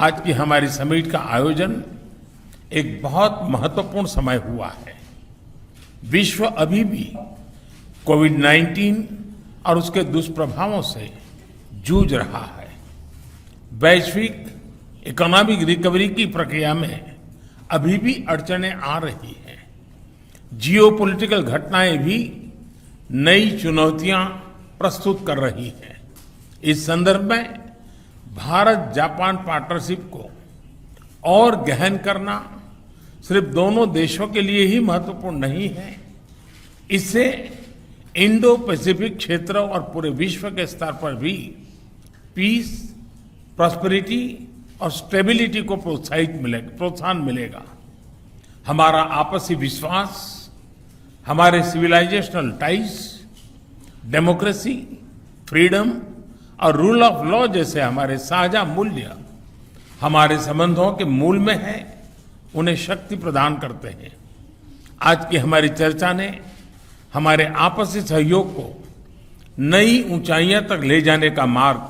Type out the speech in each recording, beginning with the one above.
आज की हमारी समिट का आयोजन एक बहुत महत्वपूर्ण समय हुआ है। विश्व अभी भी कोविड-19 और उसके दुष्प्रभावों से जूझ रहा है। वैश्विक इकोनॉमिक रिकवरी की प्रक्रिया में अभी भी अड़चनें आ रही हैं। जियोपॉलिटिकल घटनाएं भी नई चुनौतियां प्रस्तुत कर रही हैं। इस संदर्भ में भारत जापान पार्टनरशिप को और गहन करना सिर्फ दोनों देशों के लिए ही महत्वपूर्ण नहीं है, इससे इंडो पैसिफिक क्षेत्र और पूरे विश्व के स्तर पर भी पीस, प्रॉस्पेरिटी और स्टेबिलिटी को प्रोत्साहन मिलेगा। हमारा आपसी विश्वास, हमारे सिविलाइजेशनल टाइज, डेमोक्रेसी, फ्रीडम और रूल ऑफ लॉ जैसे हमारे साझा मूल्य हमारे संबंधों के मूल में है, उन्हें शक्ति प्रदान करते हैं। आज की हमारी चर्चा ने हमारे आपसी सहयोग को नई ऊंचाइयों तक ले जाने का मार्ग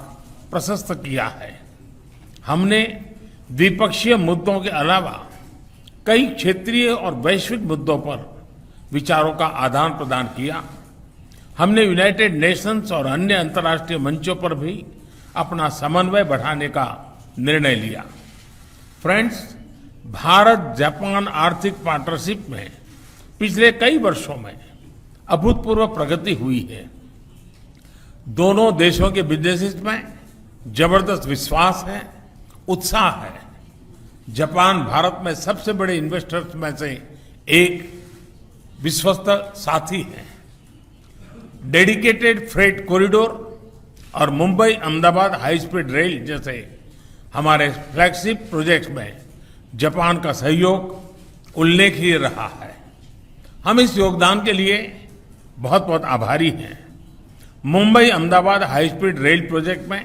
प्रशस्त किया है। हमने द्विपक्षीय मुद्दों के अलावा कई क्षेत्रीय और वैश्विक मुद्दों पर विचारों का आदान प्रदान किया। हमने यूनाइटेड नेशंस और अन्य अंतर्राष्ट्रीय मंचों पर भी अपना समन्वय बढ़ाने का निर्णय लिया। फ्रेंड्स, भारत जापान आर्थिक पार्टनरशिप में पिछले कई वर्षों में अभूतपूर्व प्रगति हुई है। दोनों देशों के बिजनेसेस में जबरदस्त विश्वास है, उत्साह है। जापान भारत में सबसे बड़े इन्वेस्टर्स में से एक विश्वस्त साथी है। डेडिकेटेड फ्रेट कॉरिडोर और Mumbai Ahmedabad high speed rail जैसे हमारे फ्लैगशिप प्रोजेक्ट्स में जापान का सहयोग उल्लेखनीय रहा है। हम इस योगदान के लिए बहुत बहुत आभारी हैं। Mumbai Ahmedabad high speed rail project में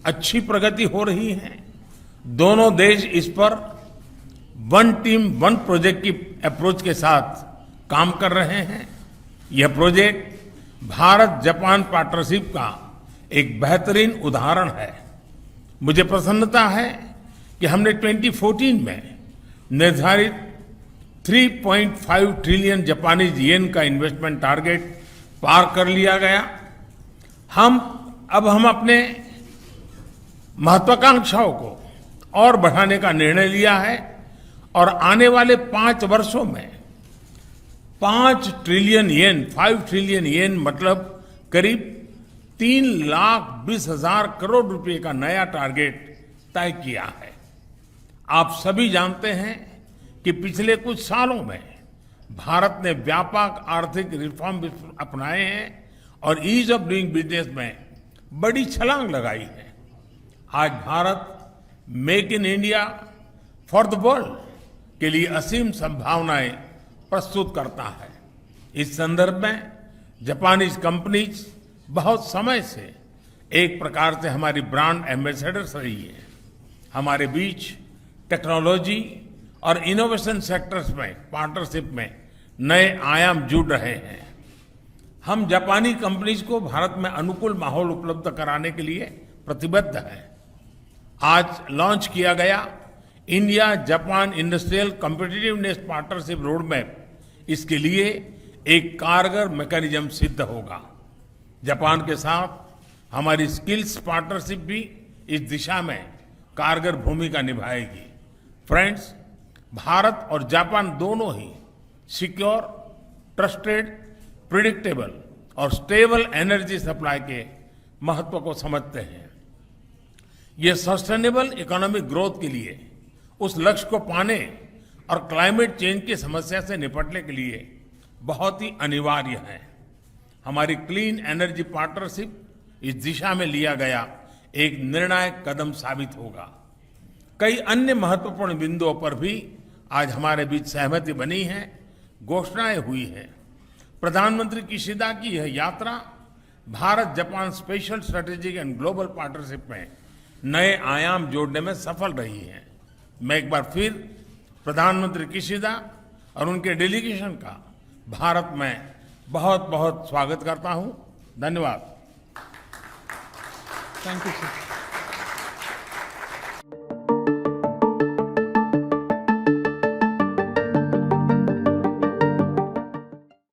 अच्छी प्रगति हो रही है। दोनों देश इस पर वन टीम वन प्रोजेक्ट की अप्रोच के साथ काम कर रहे हैं। यह प्रोजेक्ट भारत जापान पार्टनरशिप का एक बेहतरीन उदाहरण है। मुझे प्रसन्नता है कि हमने 2014 में निर्धारित 3.5 ट्रिलियन जापानीज येन का इन्वेस्टमेंट टारगेट पार कर लिया गया। हम अपने महत्वाकांक्षाओं को और बढ़ाने का निर्णय लिया है और आने वाले 5 वर्षों में 5 ट्रिलियन येन, 5 ट्रिलियन येन मतलब करीब 3,20,000 करोड़ रुपए का नया टारगेट तय किया है। आप सभी जानते हैं कि पिछले कुछ सालों में भारत ने व्यापक आर्थिक रिफॉर्म अपनाए हैं और ईज ऑफ डूइंग बिजनेस में बड़ी छलांग लगाई है। आज Bharat make in India for the world के लिए असीम संभावनाएं प्रस्तुत करता है। इस संदर्भ में जापानीज कंपनीज बहुत समय से एक प्रकार से हमारी ब्रांड एम्बेसडर्स रही है। हमारे बीच टेक्नोलॉजी और इनोवेशन सेक्टर्स में पार्टनरशिप में नए आयाम जुड़ रहे हैं। हम जापानी कंपनीज को भारत में अनुकूल माहौल उपलब्ध कराने के लिए प्रतिबद्ध हैं। आज लॉन्च किया गया India Japan industrial competitiveness partnership road map इसके लिए एक कारगर मैकेनिज्म सिद्ध होगा। जापान के साथ हमारी स्किल्स पार्टनरशिप भी इस दिशा में कारगर भूमिका निभाएगी। फ्रेंड्स, भारत और जापान दोनों ही सिक्योर, ट्रस्टेड, प्रिडिक्टेबल और स्टेबल एनर्जी सप्लाई के महत्व को समझते हैं। ये सस्टेनेबल इकोनॉमिक ग्रोथ के लिए, उस लक्ष्य को पाने और क्लाइमेट चेंज की समस्या से निपटने के लिए बहुत ही अनिवार्य है। हमारी क्लीन एनर्जी पार्टनरशिप इस दिशा में लिया गया एक निर्णायक कदम साबित होगा। कई अन्य महत्वपूर्ण बिंदुओं पर भी आज हमारे बीच सहमति बनी है, घोषणाएं हुई हैं। प्रधानमंत्री किशिदा की यह यात्रा Bharat Japan special strategic and global partnership में नए आयाम जोड़ने में सफल रही है। मैं एक बार फिर प्रधानमंत्री किशिदा और उनके डेलीगेशन का भारत में बहुत बहुत स्वागत करता हूं। धन्यवाद। Thank you sir.